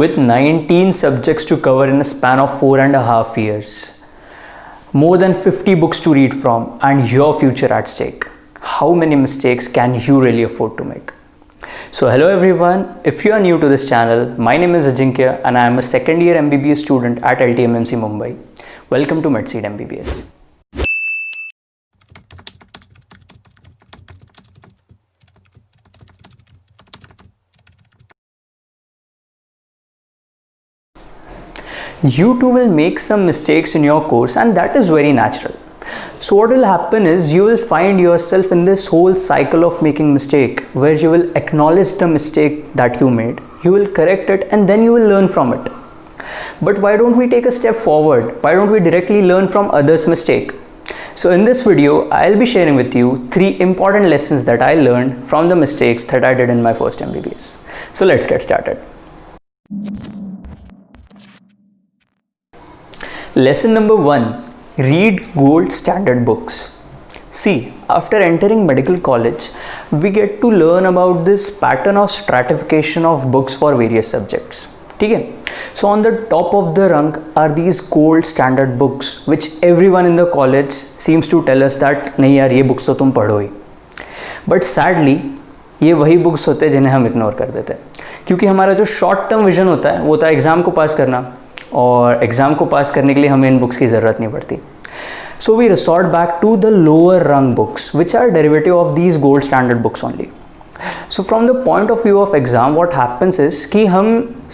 with 19 subjects to cover in a span of 4.5 years, more than 50 books to read from, and your future at stake. How many mistakes can you really afford to make? So hello everyone, if you are new to this channel, my name is Ajinkya and I am a second year MBBS student at LTMMC Mumbai. Welcome to MedSeed MBBS. You too will make some mistakes in your course, and that is very natural. So what will happen is you will find yourself in this whole cycle of making mistake where you will acknowledge the mistake that you made, you will correct it, and then you will learn from it. But why don't we take a step forward? Why don't we directly learn from others' mistake? So in this video, I'll be sharing with you 3 important lessons that I learned from the mistakes that I did in my first MBBS. So let's get started. Lesson number 1. Read gold standard books. See, after entering medical college, we get to learn about this pattern of stratification of books for various subjects. Okay? So on the top of the rung are these gold standard books, which everyone in the college seems to tell us that नहीं यार ये books तो तुम पढ़ो ही. But sadly, ये वही books होते हैं जिन्हें हम ignore कर देते हैं, क्योंकि हमारा जो short term vision होता है वो होता है एग्ज़ाम को पास करना, और एग्ज़ाम को पास करने के लिए हमें इन बुक्स की ज़रूरत नहीं पड़ती. So we resort back to the lower rung books which are derivative of these gold standard books only. So from the point of view of exam what happens is कि हम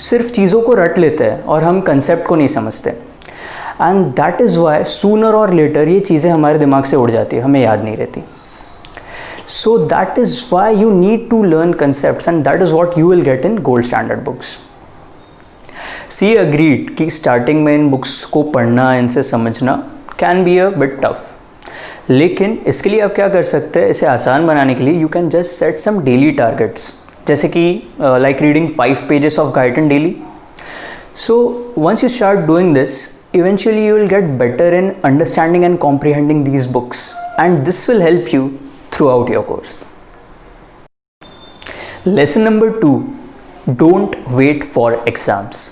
सिर्फ चीज़ों को रट लेते हैं और हम कंसेप्ट को नहीं समझते, and that is Y sooner और लेटर ये चीज़ें हमारे दिमाग से उड़ जाती है, हमें याद नहीं रहती. So that is why you need to learn concepts, and that is what you will get in gold standard books. See agreed कि स्टार्टिंग में इन बुक्स को पढ़ना, इनसे समझना can be a bit tough, लेकिन इसके लिए आप क्या कर सकते हैं, इसे आसान बनाने के लिए you can just set some daily targets, जैसे कि like reading 5 pages of Guyton daily. So once you start doing this, eventually you will get better in understanding and comprehending these books, and this will help you throughout your course. Lesson number 2. Don't wait for exams.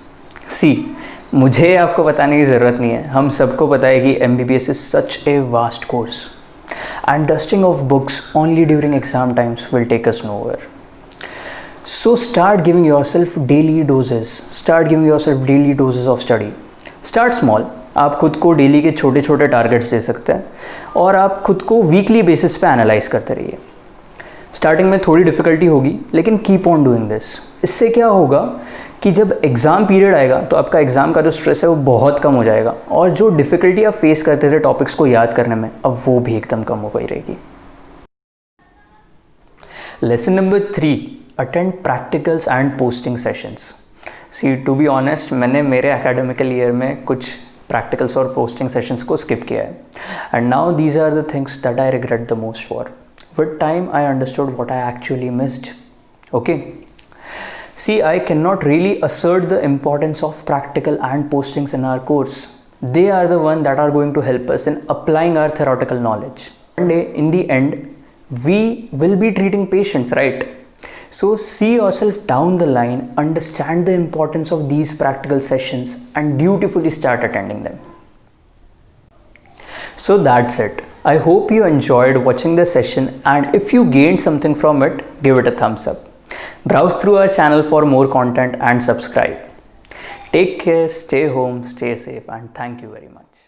See, मुझे आपको बताने की ज़रूरत नहीं है, हम सबको पता है कि MBBS is such a vast course, and dusting of books only during exam times will take us nowhere. So start giving yourself daily doses. Start giving yourself daily doses of study. Start small. आप खुद को daily के छोटे छोटे targets दे सकते हैं, और आप खुद को वीकली बेसिस पे एनालाइज करते रहिए. स्टार्टिंग में थोड़ी डिफ़िकल्टी होगी, लेकिन कीप ऑन डूइंग दिस. इससे क्या होगा कि जब एग्ज़ाम पीरियड आएगा तो आपका एग्ज़ाम का जो स्ट्रेस है वो बहुत कम हो जाएगा, और जो डिफ़िकल्टी आप फेस करते थे टॉपिक्स को याद करने में, अब वो भी एकदम कम हो गई रहेगी. Lesson number 3. Attend practicals and posting sessions. See, to be honest, मैंने मेरे एकेडमिकल ईयर में कुछ प्रैक्टिकल्स और पोस्टिंग सेशंस को स्किप किया है, and now these are the things that I regret the most for. With time I understood what I actually missed. Okay. See, I cannot really assert the importance of practical and postings in our course. They are the one that are going to help us in applying our theoretical knowledge. One day, in the end, we will be treating patients, right? So see yourself down the line, understand the importance of these practical sessions, and dutifully start attending them. So that's it. I hope you enjoyed watching this session, and if you gained something from it, give it a thumbs up. Browse through our channel for more content and subscribe. Take care, stay home, stay safe, and thank you very much.